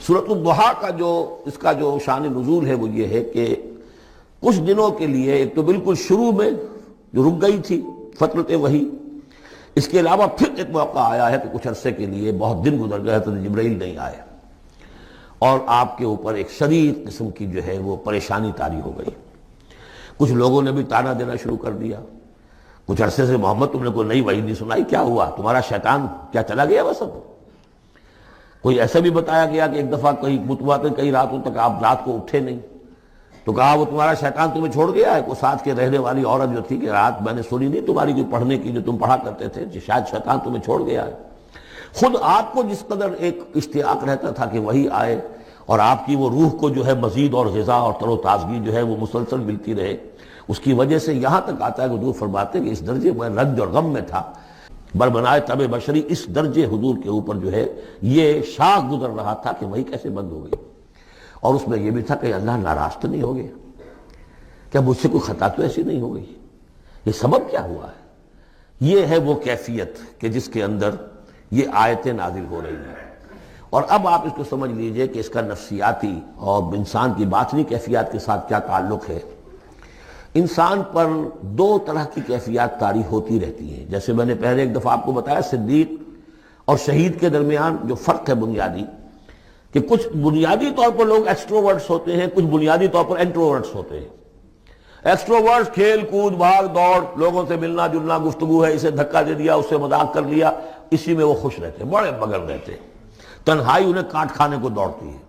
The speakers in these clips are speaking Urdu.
سورۃ الضحیٰ کا اس کا جو شان نزول ہے وہ یہ ہے کہ کچھ دنوں کے لیے ایک تو بالکل شروع میں جو رک گئی تھی فترت وحی، اس کے علاوہ پھر ایک موقع آیا ہے کہ کچھ عرصے کے لیے بہت دن گزر گئے حضرت جبرائیل نہیں آئے اور آپ کے اوپر ایک شدید قسم کی جو ہے وہ پریشانی طاری ہو گئی۔ کچھ لوگوں نے بھی طعنہ دینا شروع کر دیا، کچھ عرصے سے محمد تم نے کوئی نئی وحی نہیں سنائی، کیا ہوا تمہارا شیطان کیا چلا گیا بس؟ اب کوئی ایسا بھی بتایا گیا کہ ایک دفعہ کہیں متوا کے کئی راتوں تک آپ رات کو اٹھے نہیں، تو کہا وہ تمہارا شیطان تمہیں چھوڑ گیا ہے؟ کوئی ساتھ کے رہنے والی عورت جو تھی کہ رات میں نے سنی نہیں تمہاری کوئی پڑھنے کی جو تم پڑھا کرتے تھے، شاید شیطان تمہیں چھوڑ گیا ہے۔ خود آپ کو جس قدر ایک اشتیاق رہتا تھا کہ وہی آئے اور آپ کی وہ روح کو جو ہے مزید اور غذا اور تر و تازگی جو ہے وہ مسلسل ملتی رہے، اس کی وجہ سے یہاں تک آتا ہے کہ حضور فرماتے ہیں کہ اس درجے میں رنج اور غم میں تھا، بربنائے طب بشری، اس درجے حضور کے اوپر جو ہے یہ شاخ گزر رہا تھا کہ وہی کیسے بند ہو گئی۔ اور اس میں یہ بھی تھا کہ اللہ ناراض تو نہیں ہو گیا، کیا مجھ سے کوئی خطا تو ایسی نہیں ہو گئی، یہ سبب کیا ہوا ہے؟ یہ ہے وہ کیفیت کہ جس کے اندر یہ آیتیں نازل ہو رہی ہیں۔ اور اب آپ اس کو سمجھ لیجئے کہ اس کا نفسیاتی اور انسان کی باطنی کیفیات کے ساتھ کیا تعلق ہے۔ انسان پر دو طرح کی کیفیات طاری ہوتی رہتی ہیں، جیسے میں نے پہلے ایک دفعہ آپ کو بتایا صدیق اور شہید کے درمیان جو فرق ہے بنیادی، کہ کچھ بنیادی طور پر لوگ ایکسٹروورٹس ہوتے ہیں، کچھ بنیادی طور پر انٹروورٹس ہوتے ہیں۔ ایکسٹروورٹس کھیل کود بھاگ دوڑ، لوگوں سے ملنا جلنا، گفتگو ہے، اسے دھکا دے دیا، اس سے مذاق کر لیا، اسی میں وہ خوش رہتے ہیں، بڑے مگن رہتے ہیں، تنہائی انہیں کاٹ کھانے کو دوڑتی ہے۔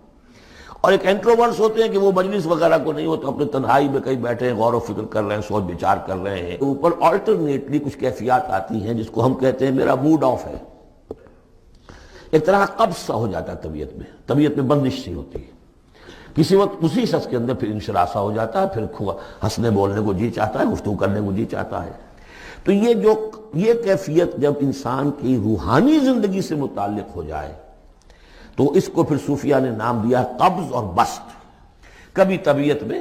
اور ایک انٹروورٹس ہوتے ہیں کہ وہ مجلس وغیرہ کو نہیں ہوتے، اپنے تنہائی میں کہیں بیٹھے ہیں، غور و فکر کر رہے ہیں، سوچ بچار کر رہے ہیں۔ اوپر آلٹرنیٹلی کچھ کیفیات آتی ہیں جس کو ہم کہتے ہیں میرا موڈ آف ہے، ایک طرح کا قبض سا ہو جاتا ہے طبیعت میں بندش سی ہوتی ہے، کسی وقت اسی شخص کے اندر پھر انشراح سا ہو جاتا ہے، پھر ہنسنے بولنے کو جی چاہتا ہے، گفتگو کرنے کو جی چاہتا ہے۔ تو یہ کیفیت جب انسان کی روحانی زندگی سے متعلق ہو جائے تو اس کو پھر صوفیہ نے نام دیا قبض اور بسط۔ کبھی طبیعت میں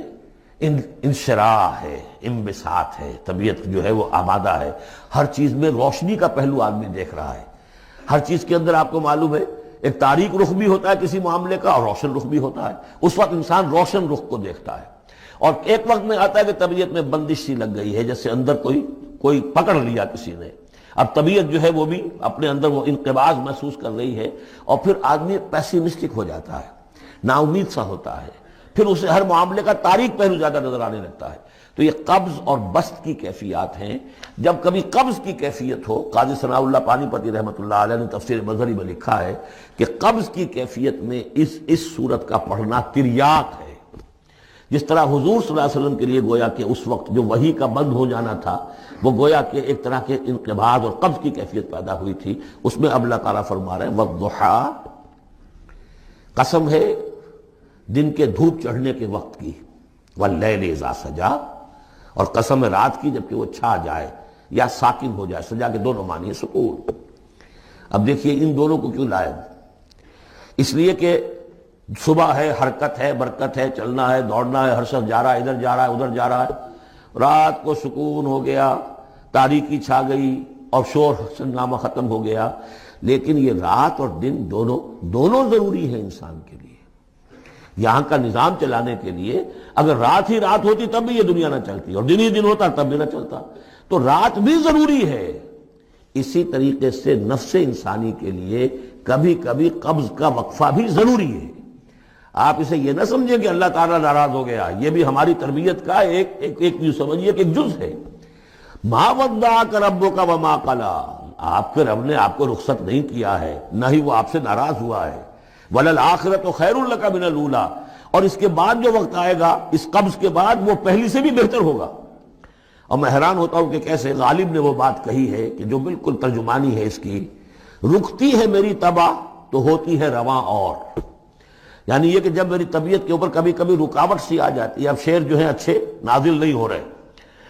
انشراح ہے، انبساط ہے، طبیعت جو ہے وہ آبادہ ہے، ہر چیز میں روشنی کا پہلو آدمی دیکھ رہا ہے، ہر چیز کے اندر آپ کو معلوم ہے ایک تاریک رخ بھی ہوتا ہے کسی معاملے کا اور روشن رخ بھی ہوتا ہے، اس وقت انسان روشن رخ کو دیکھتا ہے۔ اور ایک وقت میں آتا ہے کہ طبیعت میں بندش سی لگ گئی ہے، جیسے اندر کوئی پکڑ لیا کسی نے، اب طبیعت جو ہے وہ بھی اپنے اندر وہ انقباض محسوس کر رہی ہے، اور پھر آدمی پیسیمسٹک ہو جاتا ہے، نا امید سا ہوتا ہے، پھر اسے ہر معاملے کا تاریک پہلو زیادہ نظر آنے لگتا ہے۔ تو یہ قبض اور بسط کی کیفیات ہیں۔ جب کبھی قبض کی کیفیت ہو، قاضی ثناء اللہ پانی پتی رحمۃ اللہ علیہ نے تفسیر مظہری میں لکھا ہے کہ قبض کی کیفیت میں اس صورت کا پڑھنا تریاق ہے، جس طرح حضور صلی اللہ علیہ وسلم کے لیے گویا کہ اس وقت جو وحی کا بند ہو جانا تھا وہ گویا کہ ایک طرح کے انقباض اور قبض کی کیفیت پیدا ہوئی تھی، اس میں اب اللہ تعالیٰ فرما رہے ہیں والضحیٰ، قسم ہے دن کے دھوپ چڑھنے کے وقت کی، واللیل اذا سجا، اور قسم ہے رات کی جبکہ وہ چھا جائے یا ساکن ہو جائے، سجا کے دونوں معنی ہے سکون۔ اب دیکھیے ان دونوں کو کیوں لائے؟ اس لیے کہ صبح ہے، حرکت ہے، برکت ہے، چلنا ہے، دوڑنا ہے، ہر شخص جا رہا ہے، ادھر جا رہا ہے ادھر جا رہا ہے، رات کو سکون ہو گیا، تاریکی چھا گئی اور شور ہنگامہ ختم ہو گیا۔ لیکن یہ رات اور دن دونوں ضروری ہے انسان کے لیے، یہاں کا نظام چلانے کے لیے۔ اگر رات ہی رات ہوتی تب بھی یہ دنیا نہ چلتی، اور دن ہی دن ہوتا تب بھی نہ چلتا، تو رات بھی ضروری ہے۔ اسی طریقے سے نفس انسانی کے لیے کبھی کبھی قبض کا وقفہ بھی ضروری ہے۔ آپ اسے یہ نہ سمجھیں کہ اللہ تعالیٰ ناراض ہو گیا، یہ بھی ہماری تربیت کا ایک سمجھیے کہ ایک جز ہے۔ ما ودعک ربک وما قلی، آپ کے رب نے آپ کو رخصت نہیں کیا ہے، نہ ہی وہ آپ سے ناراض ہوا ہے۔ وَلَلْآخِرَةُ خَيْرٌ لَكَ مِنَ الْأُولَىٰ، اور اس کے بعد جو وقت آئے گا اس قبض کے بعد وہ پہلی سے بھی بہتر ہوگا۔ اور میں حیران ہوتا ہوں کہ کیسے غالب نے وہ بات کہی ہے کہ جو بالکل ترجمانی ہے اس کی، رکتی ہے میری طبع تو ہوتی ہے رواں اور، یعنی یہ کہ جب میری طبیعت کے اوپر کبھی کبھی رکاوٹ سی آ جاتی ہے، اب شعر جو ہیں اچھے نازل نہیں ہو رہے،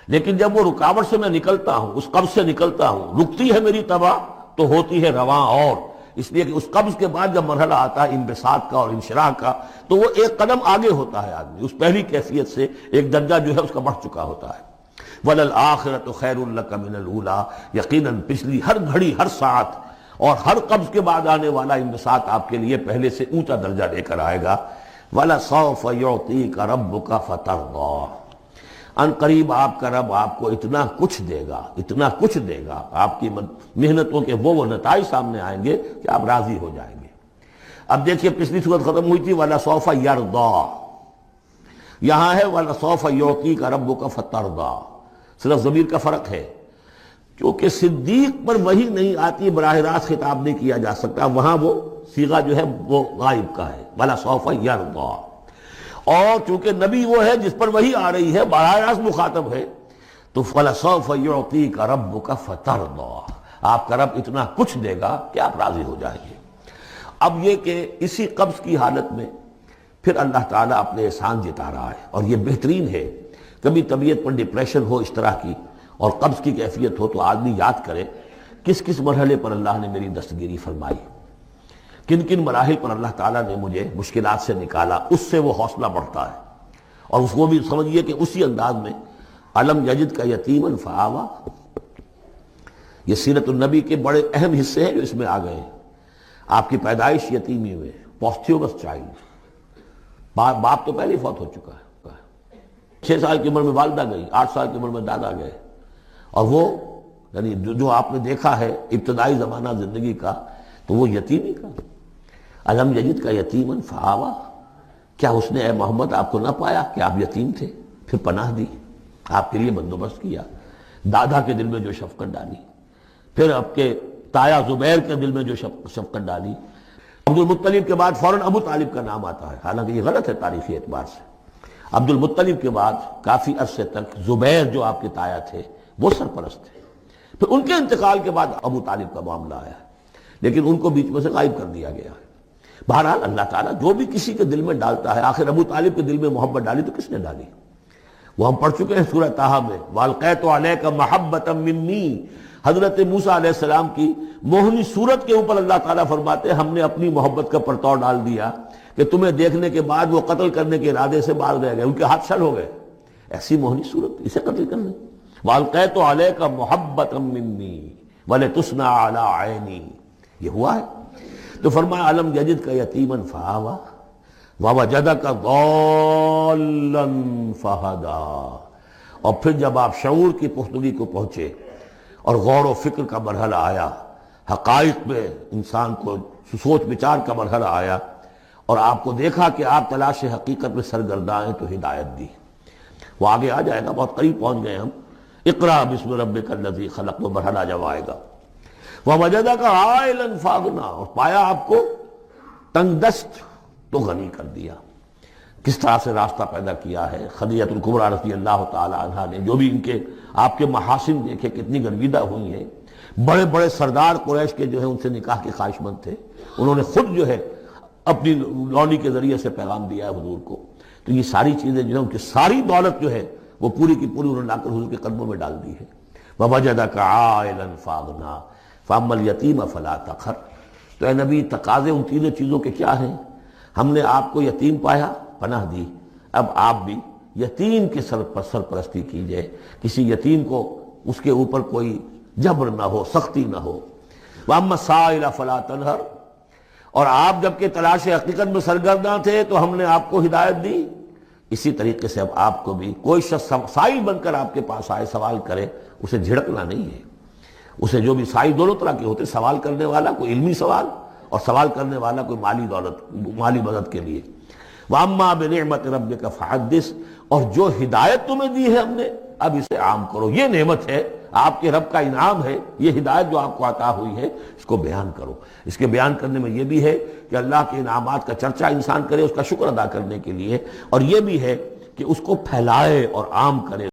لیکن جب وہ رکاوٹ سے میں نکلتا ہوں، اس قبض سے نکلتا ہوں، رکتی ہے میری طبع تو ہوتی ہے رواں اور، اس لیے کہ اس قبض کے بعد جب مرحلہ آتا ہے انبساط کا اور انشراح کا تو وہ ایک قدم آگے ہوتا ہے، آدمی اس پہلی کیفیت سے ایک درجہ جو ہے اس کا بڑھ چکا ہوتا ہے۔ وَلَلْآخِرَةُ خَيْرٌ لَكَ مِنَ الْأُولَىٰ، یقیناً پچھلی ہر گھڑی ہر ساعت اور ہر قبض کے بعد آنے والا انبساط آپ کے لیے پہلے سے اونچا درجہ لے کر آئے گا۔ وَلَسَوْفَ يُعْطِيكَ رَبُّكَ فَتَرْضَىٰ، ان قریب آپ کا رب آپ کو اتنا کچھ دے گا، اتنا کچھ دے گا، آپ کی محنتوں کے وہ نتائج سامنے آئیں گے کہ آپ راضی ہو جائیں گے۔ اب دیکھیے پچھلی صورت ختم ہوئی تھی وَلَسَوْفَ يَرْضَىٰ، یہاں ہے وَلَسَوْفَ يُعْطِيكَ رَبُّكَ فَتَرْضَىٰ، صرف ضمیر کا فرق ہے، کیونکہ صدیق پر وحی نہیں آتی براہ راست خطاب نہیں کیا جا سکتا، وہاں وہ صیغہ جو ہے وہ غائب کا ہے وَلَسَوْفَ يَرْضَىٰ، اور چونکہ نبی وہ ہے جس پر وحی آ رہی ہے، براہ راست مخاطب ہے، تو وَلَسَوْفَ يُعْطِيكَ رَبُّكَ فَتَرْضَىٰ، آپ کا رب اتنا کچھ دے گا کہ آپ راضی ہو جائیں گے۔ اب یہ کہ اسی قبض کی حالت میں پھر اللہ تعالیٰ اپنے احسان جتا رہا ہے، اور یہ بہترین ہے۔ کبھی طبیعت پر ڈپریشن ہو اس طرح کی اور قبض کی کیفیت ہو تو آدمی یاد کرے کس کس مرحلے پر اللہ نے میری دستگیری فرمائی، کن کن مراحل پر اللہ تعالیٰ نے مجھے مشکلات سے نکالا، اس سے وہ حوصلہ بڑھتا ہے۔ اور اس کو بھی سمجھیے کہ اسی انداز میں علم یجد کا یتیمن فآوا، یہ سیرت النبی کے بڑے اہم حصے ہیں جو اس میں آ گئے ہیں۔ آپ کی پیدائش یتیمی میں، پوسٹیومس چائلڈ، باپ تو پہلے ہی فوت ہو چکا ہے، 6 سال کی عمر میں والدہ گئی، 8 سال کی عمر میں دادا گئے، اور وہ یعنی جو آپ نے دیکھا ہے ابتدائی زمانہ زندگی کا تو وہ یتیمی کا۔ علم یجد کا یتیمن فآوا، کیا اس نے اے محمد آپ کو نہ پایا کہ آپ یتیم تھے، پھر پناہ دی، آپ کے لیے بندوبست کیا، دادا کے دل میں جو شفقت ڈالی، پھر آپ کے تایا زبیر کے دل میں جو شفقت ڈالی۔ عبد المطلب کے بعد فوراً ابو طالب کا نام آتا ہے، حالانکہ یہ غلط ہے تاریخی اعتبار سے۔ عبد المطلب کے بعد کافی عرصے تک زبیر جو آپ کے تایا تھے وہ سرپرست تھے، پھر ان کے انتقال کے بعد ابو طالب کا معاملہ آیا، لیکن ان کو بیچ میں سے غائب کر دیا گیا ہے۔ بہرحال اللہ تعالیٰ جو بھی کسی کے دل میں ڈالتا ہے، آخر ابو طالب کے دل میں محبت ڈالی تو کس نے ڈالی؟ وہ ہم پڑھ چکے ہیں سورہ طٰہٰ میں، وَأَلْقَيْتُ عَلَيْكَ مَحَبَّةً مِّنِّي، حضرت موسیٰ علیہ السلام کی موہنی صورت کے اوپر اللہ تعالیٰ فرماتے ہیں ہم نے اپنی محبت کا پرتو ڈال دیا کہ تمہیں دیکھنے کے بعد وہ قتل کرنے کے ارادے سے باز رہ گئے، ان کے ہاتھ شل ہو گئے، ایسی موہنی صورت، اسے قتل کرنے۔ وَأَلْقَيْتُ عَلَيْكَ مَحَبَّةً مِّنِّي وَلِتُصْنَعَ عَلَىٰ عَيْنِي، یہ ہوا ہے۔ تو فرمایا علم یجد کا یتیمن فآوا ووجدک ضالا فہدا، اور پھر جب آپ شعور کی پختگی کو پہنچے اور غور و فکر کا مرحلہ آیا، حقائق میں انسان کو سوچ بچار کا مرحلہ آیا، اور آپ کو دیکھا کہ آپ تلاش حقیقت میں سرگرداں ہیں، تو ہدایت دی۔ وہ آگے آ جائے گا، بہت قریب پہنچ گئے ہم، اقرا بسم ربک الذی خلق، وہ مرحلہ جب آئے گا۔ وَوَجَدَكَ عَائِلًا فَأَغْنَىٰ، اور پایا آپ کو تنگ دست تو غنی کر دیا۔ کس طرح سے راستہ پیدا کیا ہے خدیجہ الکبریٰ رضی اللہ تعالی عنہا نے، جو بھی ان کے آپ کے محاسن دیکھے کتنی گرویدہ ہوئی ہیں۔ بڑے بڑے سردار قریش کے جو ہے ان سے نکاح کے خواہش مند تھے، انہوں نے خود جو ہے اپنی لونی کے ذریعے سے پیغام دیا ہے حضور کو۔ تو یہ ساری چیزیں جو ہے ان کی ساری دولت جو ہے وہ پوری کی پوری انہوں نے لا کر حضور کے قدموں میں ڈال دی ہے۔ وَوَجَدَكَ عَائِلًا فَأَغْنَىٰ فَأَمَّا الْيَتِيمَ فَلَا تَقْهَرْ، تو اے نبی تقاضے ان تینوں چیزوں کے کیا ہیں؟ ہم نے آپ کو یتیم پایا، پناہ دی، اب آپ بھی یتیم کے سرپرستی کیجئے، کسی یتیم کو اس کے اوپر کوئی جبر نہ ہو، سختی نہ ہو۔ وَأَمَّا السَّائِلَ فَلَا تَنْهَرْ، اور آپ جبکہ تلاش حقیقت میں سرگرداں تھے تو ہم نے آپ کو ہدایت دی، اسی طریقے سے اب آپ کو بھی کوئی شخص سائل بن کر آپ کے پاس آئے سوال کرے، اسے جھڑکنا نہیں ہے۔ اسے جو بھی سائل دونوں طرح کے ہوتے، سوال کرنے والا کوئی علمی سوال اور سوال کرنے والا کوئی مالی مدد کے لیے۔ وَأَمَّا بِنِعْمَةِ رَبِّكَ فَحَدِّثْ، اور جو ہدایت تمہیں دی ہے ہم نے اب اسے عام کرو، یہ نعمت ہے، آپ کے رب کا انعام ہے، یہ ہدایت جو آپ کو عطا ہوئی ہے اس کو بیان کرو۔ اس کے بیان کرنے میں یہ بھی ہے کہ اللہ کے انعامات کا چرچا انسان کرے اس کا شکر ادا کرنے کے لیے، اور یہ بھی ہے کہ اس کو پھیلائے اور عام کرے۔